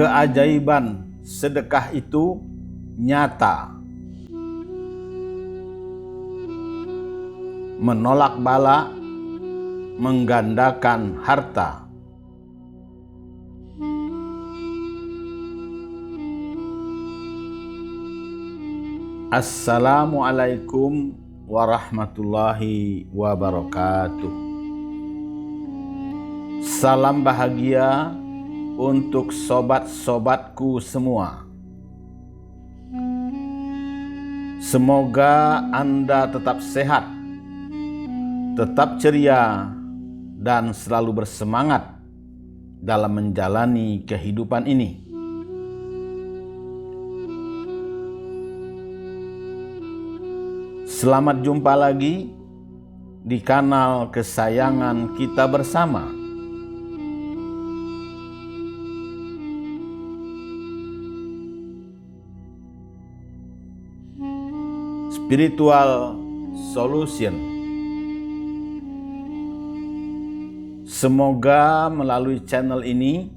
Keajaiban sedekah itu nyata, menolak bala, menggandakan harta. Assalamualaikum warahmatullahi wabarakatuh. Salam bahagia untuk sobat-sobatku semua. Semoga Anda tetap sehat, tetap ceria, dan selalu bersemangat dalam menjalani kehidupan ini. Selamat jumpa lagi di kanal kesayangan kita bersama. Spiritual Solution. Semoga melalui channel ini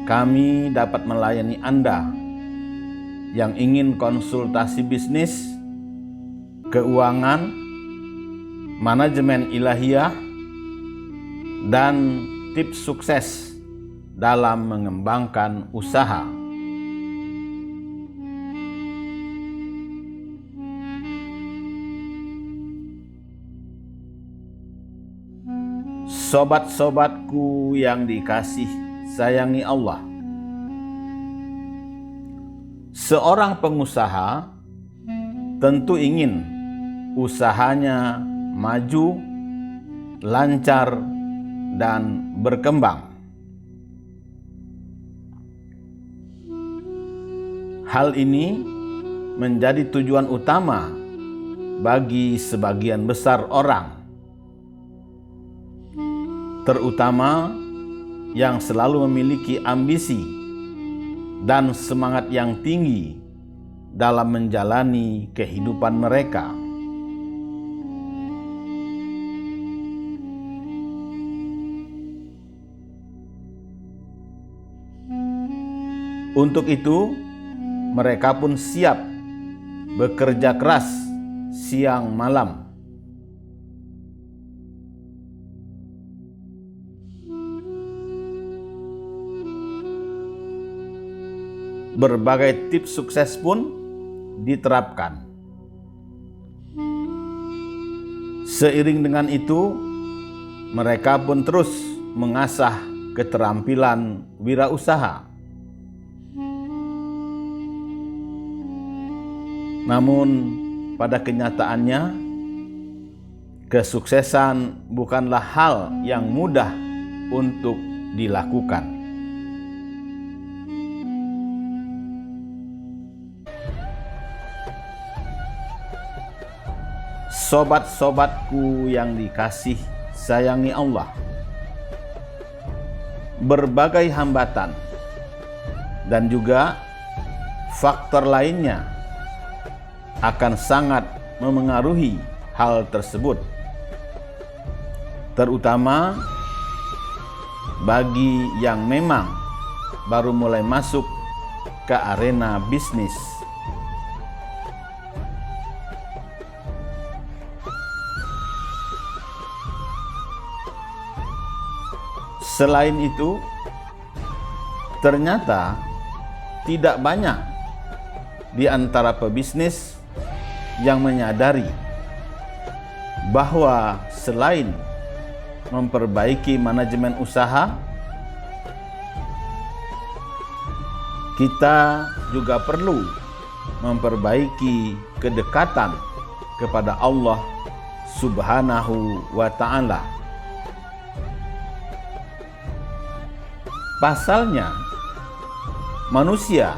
kami dapat melayani Anda yang ingin konsultasi bisnis, keuangan, manajemen ilahiyah, dan tips sukses dalam mengembangkan usaha. Sobat-sobatku yang dikasih sayangi Allah, seorang pengusaha tentu ingin usahanya maju, lancar, dan berkembang. Hal ini menjadi tujuan utama bagi sebagian besar orang, terutama yang selalu memiliki ambisi dan semangat yang tinggi dalam menjalani kehidupan mereka. Untuk itu, mereka pun siap bekerja keras siang malam. Berbagai tips sukses pun diterapkan. Seiring dengan itu, mereka pun terus mengasah keterampilan wirausaha. Namun pada kenyataannya, kesuksesan bukanlah hal yang mudah untuk dilakukan. Sobat-sobatku yang dikasih sayangi Allah, berbagai hambatan dan juga faktor lainnya akan sangat memengaruhi hal tersebut, terutama bagi yang memang baru mulai masuk ke arena bisnis. Selain itu, ternyata tidak banyak di antara pebisnis yang menyadari bahwa selain memperbaiki manajemen usaha, kita juga perlu memperbaiki kedekatan kepada Allah Subhanahu wa Ta'ala. Pasalnya, manusia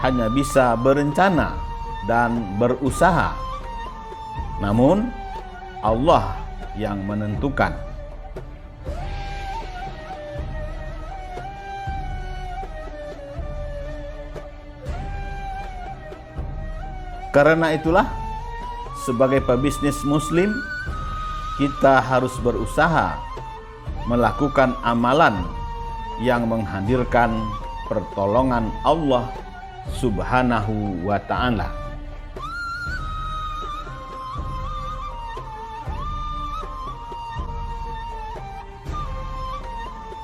hanya bisa berencana dan berusaha, namun Allah yang menentukan. Karena itulah, sebagai pebisnis muslim, kita harus berusaha melakukan amalan yang menghadirkan pertolongan Allah Subhanahu wa ta'ala.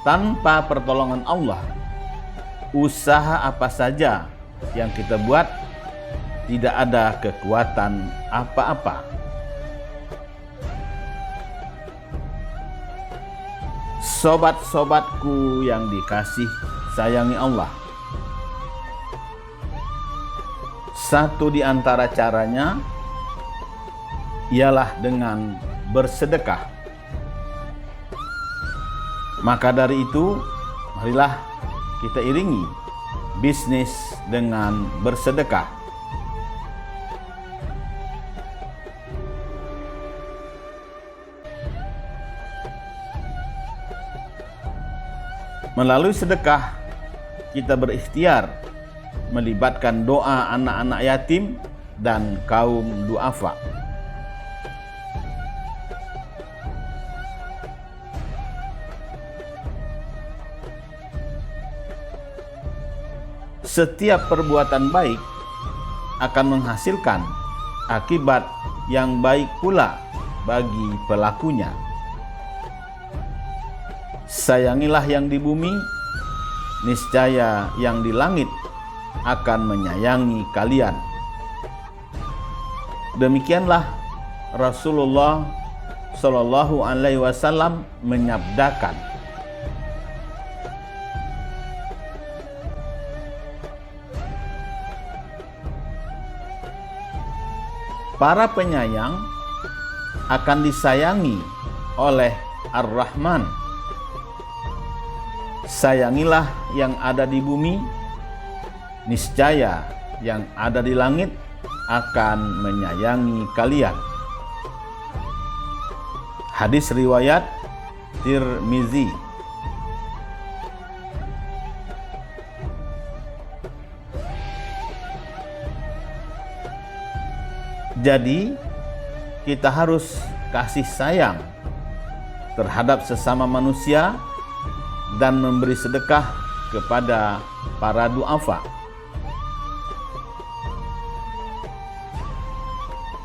Tanpa pertolongan Allah, usaha apa saja yang kita buat tidak ada kekuatan apa-apa. Sobat-sobatku yang dikasih sayangi Allah, satu di antara caranya ialah dengan bersedekah. Maka dari itu, marilah kita iringi bisnis dengan bersedekah. Melalui sedekah, kita berikhtiar melibatkan doa anak-anak yatim dan kaum duafa. Setiap perbuatan baik akan menghasilkan akibat yang baik pula bagi pelakunya. Sayangilah yang di bumi, niscaya yang di langit akan menyayangi kalian. Demikianlah Rasulullah Shallallahu Alaihi Wasallam menyabdakan. Para penyayang akan disayangi oleh Ar-Rahman. Sayangilah yang ada di bumi, niscaya yang ada di langit akan menyayangi kalian. Hadis riwayat Tirmizi. Jadi, kita harus kasih sayang terhadap sesama manusia dan memberi sedekah kepada para duafa.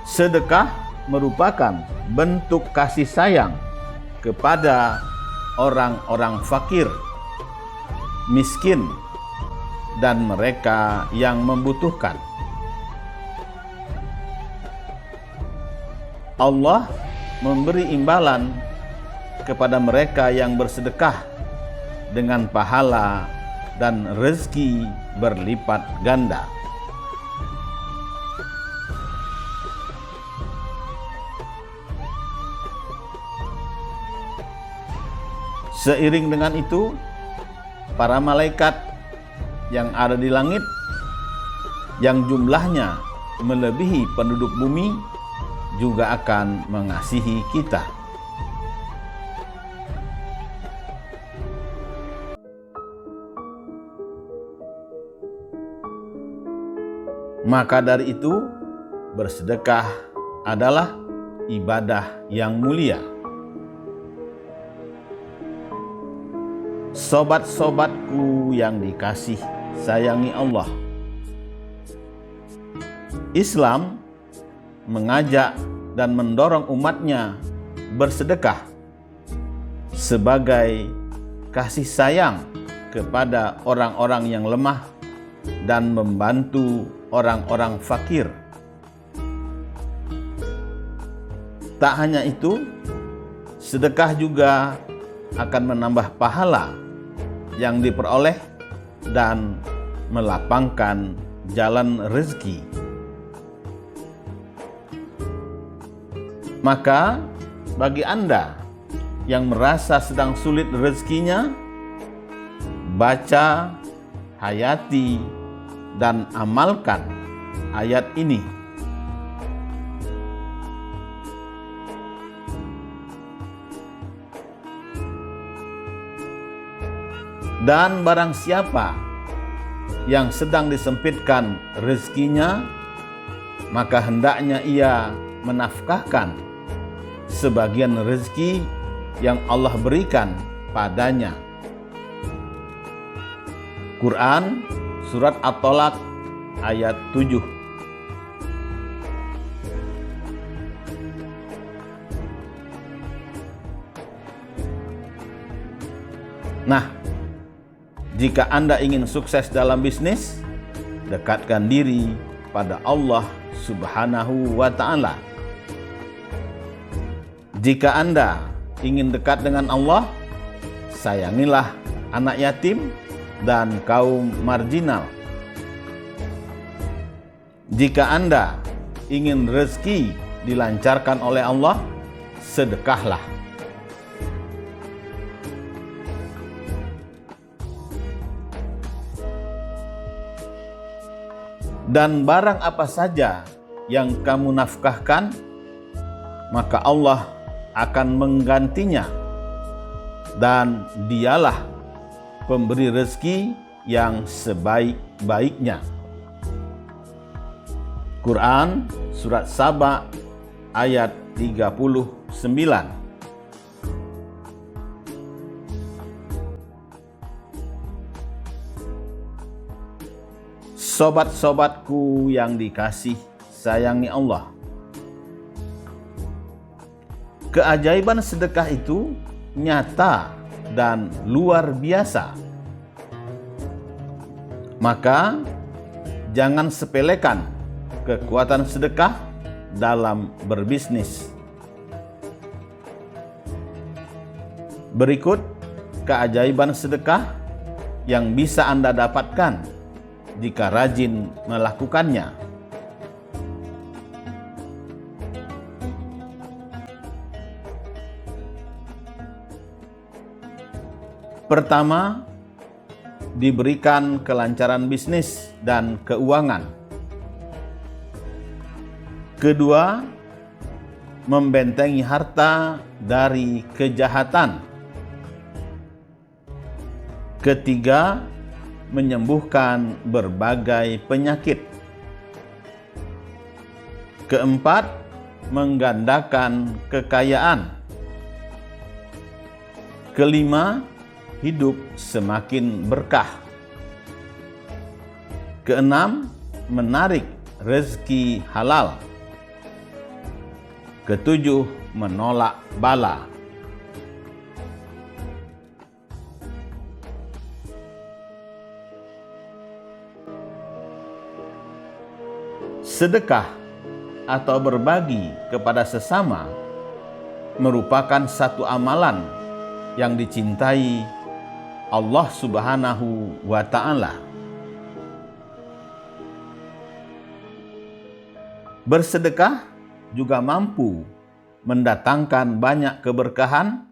Sedekah merupakan bentuk kasih sayang kepada orang-orang fakir, miskin, dan mereka yang membutuhkan. Allah memberi imbalan kepada mereka yang bersedekah dengan pahala dan rezeki berlipat ganda. Seiring dengan itu, para malaikat yang ada di langit yang jumlahnya melebihi penduduk bumi juga akan mengasihi kita. Maka dari itu, bersedekah adalah ibadah yang mulia. Sobat-sobatku yang dikasih sayangi Allah, Islam mengajak dan mendorong umatnya bersedekah sebagai kasih sayang kepada orang-orang yang lemah dan membantu orang-orang fakir. Tak hanya itu, sedekah juga akan menambah pahala yang diperoleh dan melapangkan jalan rezeki. Maka bagi Anda yang merasa sedang sulit rezekinya, baca, hayati, dan amalkan ayat ini. Dan barang siapa yang sedang disempitkan rezekinya, maka hendaknya ia menafkahkan sebagian rezeki yang Allah berikan padanya. Quran Surat At-Tolaq ayat 7. Nah, jika Anda ingin sukses dalam bisnis, dekatkan diri pada Allah Subhanahu wa Ta'ala. Jika Anda ingin dekat dengan Allah, sayangilah anak yatim dan kaum marginal. Jika Anda ingin rezeki dilancarkan oleh Allah, sedekahlah. Dan barang apa saja yang kamu nafkahkan, maka Allah akan menggantinya, dan Dialah pemberi rezeki yang sebaik-baiknya. Quran Surat Saba ayat 39. Sobat-sobatku yang dikasih sayangi Allah, keajaiban sedekah itu nyata dan luar biasa. Maka jangan sepelekan kekuatan sedekah dalam berbisnis. Berikut keajaiban sedekah yang bisa Anda dapatkan jika rajin melakukannya. Pertama, diberikan kelancaran bisnis dan keuangan. Kedua, membentengi harta dari kejahatan. Ketiga, menyembuhkan berbagai penyakit. Keempat, menggandakan kekayaan. Kelima, hidup semakin berkah. Keenam, menarik rezeki halal. Ketujuh, menolak bala. Sedekah atau berbagi kepada sesama merupakan satu amalan yang dicintai Allah Subhanahu wa Ta'ala. Bersedekah juga mampu mendatangkan banyak keberkahan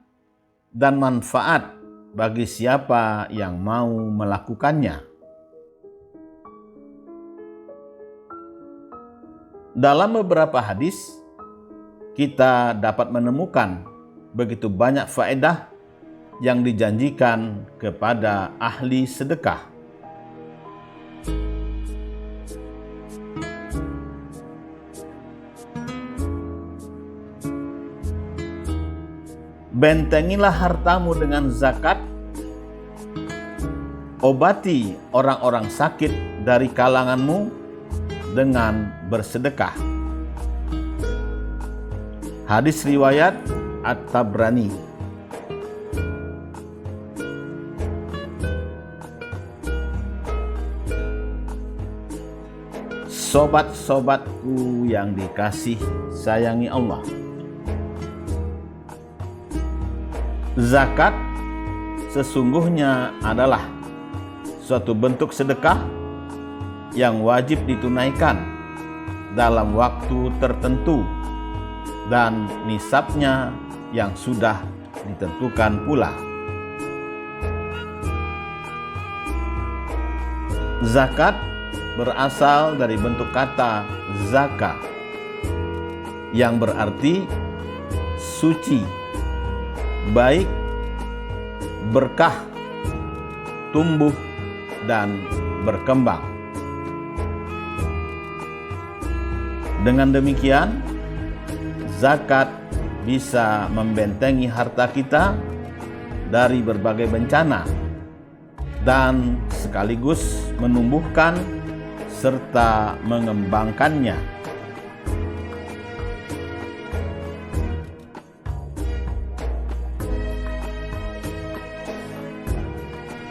dan manfaat bagi siapa yang mau melakukannya. Dalam beberapa hadis, kita dapat menemukan begitu banyak faedah yang dijanjikan kepada ahli sedekah. Bentengilah hartamu dengan zakat, obati orang-orang sakit dari kalanganmu dengan bersedekah. Hadis riwayat At-Tabrani. Sobat-sobatku yang dikasih sayangi Allah, zakat sesungguhnya adalah suatu bentuk sedekah yang wajib ditunaikan dalam waktu tertentu dan nisabnya yang sudah ditentukan pula. Zakat berasal dari bentuk kata zaka yang berarti suci, baik, berkah, tumbuh, dan berkembang. Dengan demikian, zakat bisa membentengi harta kita dari berbagai bencana dan sekaligus menumbuhkan serta mengembangkannya.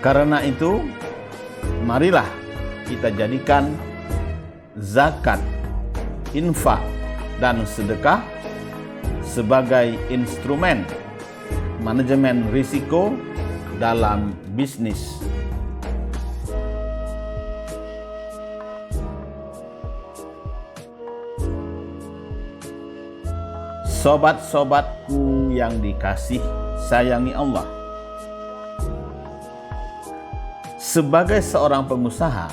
Karena itu, marilah kita jadikan zakat, infak, dan sedekah sebagai instrumen manajemen risiko dalam bisnis. Sobat-sobatku yang dikasih sayangi Allah, sebagai seorang pengusaha,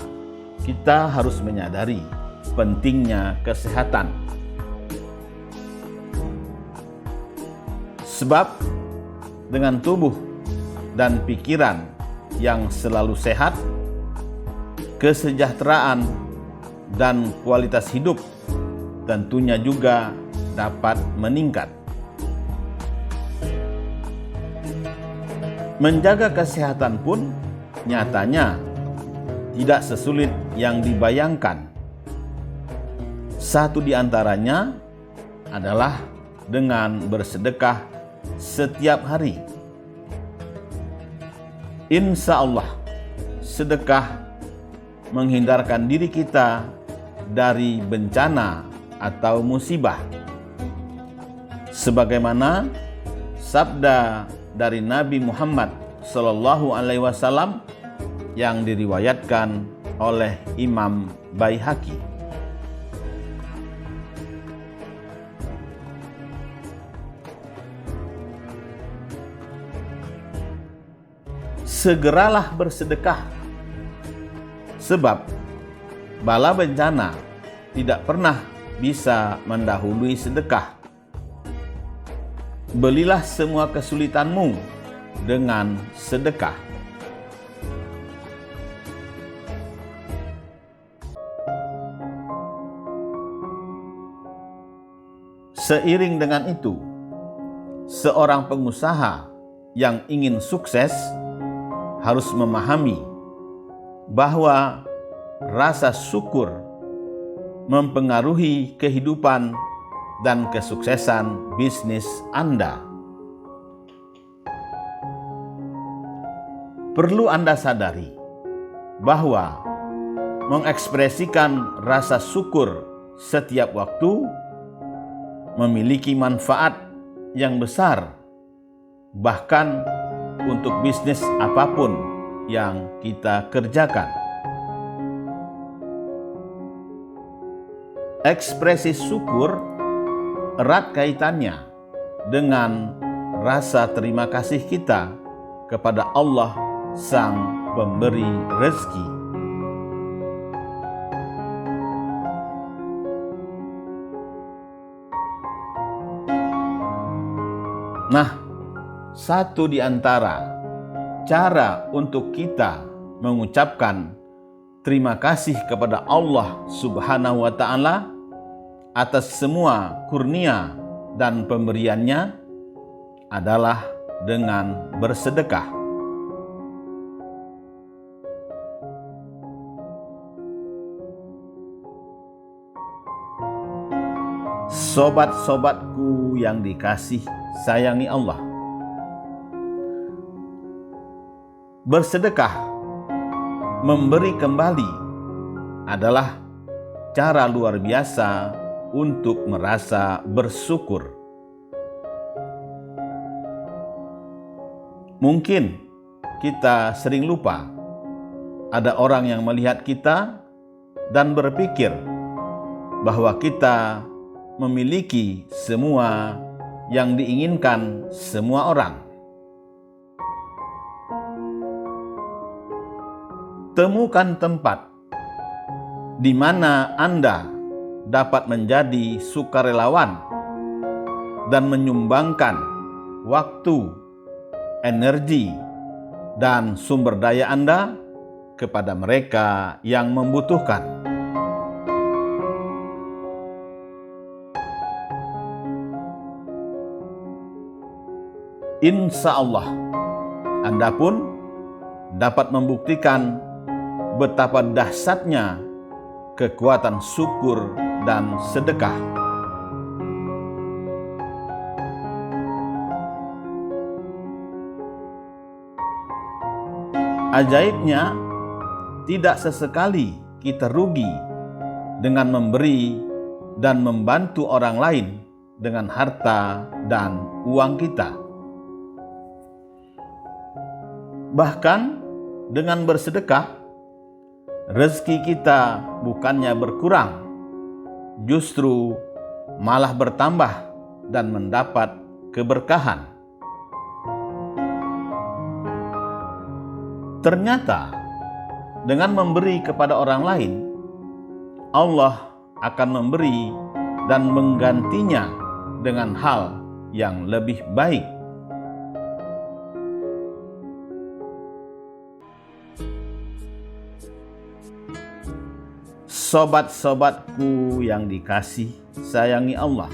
kita harus menyadari pentingnya kesehatan. Sebab dengan tubuh dan pikiran yang selalu sehat, kesejahteraan dan kualitas hidup tentunya juga dapat meningkat. Menjaga kesehatan pun nyatanya tidak sesulit yang dibayangkan. Satu di antaranya adalah dengan bersedekah setiap hari. Insya Allah, sedekah menghindarkan diri kita dari bencana atau musibah. Sebagaimana sabda dari Nabi Muhammad SAW yang diriwayatkan oleh Imam Baihaqi. Segeralah bersedekah, sebab bala bencana tidak pernah bisa mendahului sedekah. Belilah semua kesulitanmu dengan sedekah. Seiring dengan itu, seorang pengusaha yang ingin sukses harus memahami bahwa rasa syukur mempengaruhi kehidupan dan kesuksesan bisnis Anda. Perlu Anda sadari bahwa mengekspresikan rasa syukur setiap waktu memiliki manfaat yang besar, bahkan untuk bisnis apapun yang kita kerjakan. Ekspresi syukur erat kaitannya dengan rasa terima kasih kita kepada Allah Sang Pemberi Rezeki. Nah, satu di antara cara untuk kita mengucapkan terima kasih kepada Allah Subhanahu wa Ta'ala atas semua kurnia dan pemberiannya adalah dengan bersedekah. Sobat-sobatku yang dikasih sayangi Allah, bersedekah, memberi kembali adalah cara luar biasa untuk merasa bersyukur. Mungkin kita sering lupa, ada orang yang melihat kita dan berpikir bahwa kita memiliki semua yang diinginkan semua orang. Temukan tempat di mana Anda dapat menjadi sukarelawan dan menyumbangkan waktu, energi, dan sumber daya Anda kepada mereka yang membutuhkan. Insya Allah, Anda pun dapat membuktikan betapa dahsyatnya kekuatan syukur dan sedekah. Ajaibnya, tidak sesekali kita rugi dengan memberi dan membantu orang lain dengan harta dan uang kita. Bahkan dengan bersedekah, rezeki kita bukannya berkurang, justru malah bertambah dan mendapat keberkahan. Ternyata, dengan memberi kepada orang lain, Allah akan memberi dan menggantinya dengan hal yang lebih baik. Sobat-sobatku yang dikasih sayangi Allah,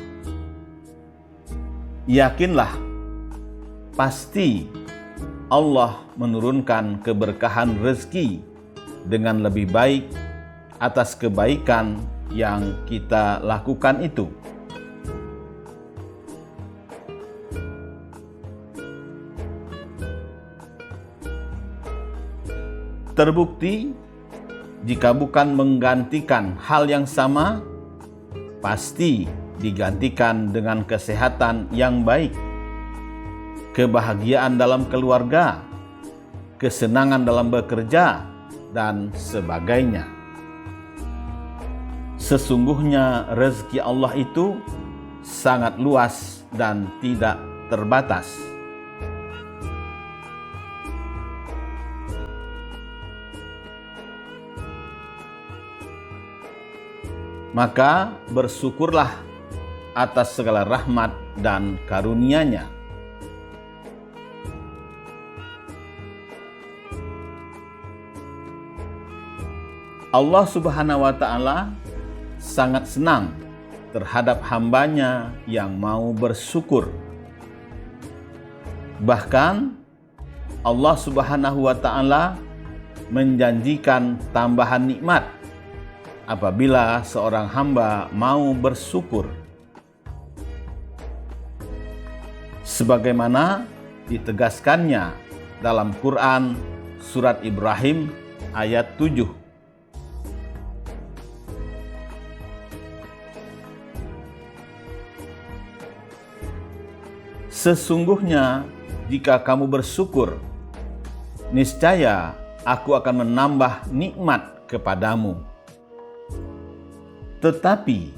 yakinlah pasti Allah menurunkan keberkahan rezeki dengan lebih baik atas kebaikan yang kita lakukan itu. Terbukti, jika bukan menggantikan hal yang sama, pasti digantikan dengan kesehatan yang baik, kebahagiaan dalam keluarga, kesenangan dalam bekerja, dan sebagainya. Sesungguhnya rezeki Allah itu sangat luas dan tidak terbatas. Maka bersyukurlah atas segala rahmat dan karunia-Nya. Allah Subhanahu wa Ta'ala sangat senang terhadap hamba-Nya yang mau bersyukur. Bahkan Allah Subhanahu wa Ta'ala menjanjikan tambahan nikmat apabila seorang hamba mau bersyukur. Sebagaimana ditegaskannya dalam Quran surat Ibrahim ayat 7. Sesungguhnya jika kamu bersyukur, niscaya aku akan menambah nikmat kepadamu. Tetapi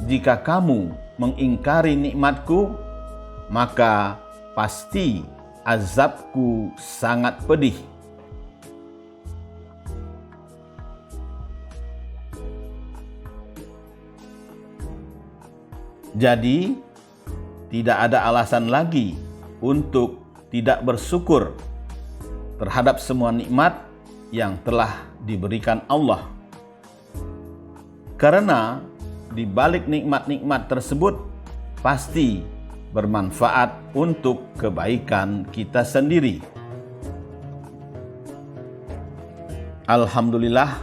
jika kamu mengingkari nikmatku, maka pasti azabku sangat pedih. Jadi, tidak ada alasan lagi untuk tidak bersyukur terhadap semua nikmat yang telah diberikan Allah. Karena di balik nikmat-nikmat tersebut pasti bermanfaat untuk kebaikan kita sendiri. Alhamdulillah,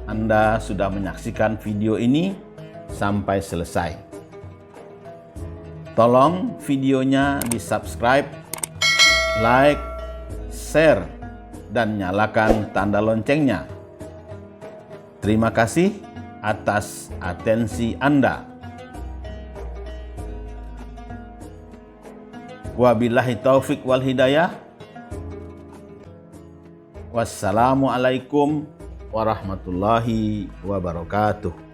Anda sudah menyaksikan video ini sampai selesai. Tolong videonya di-subscribe, like, share, dan nyalakan tanda loncengnya. Terima kasih atas atensi Anda. Wabillahi taufik wal hidayah. Wassalamualaikum warahmatullahi wabarakatuh.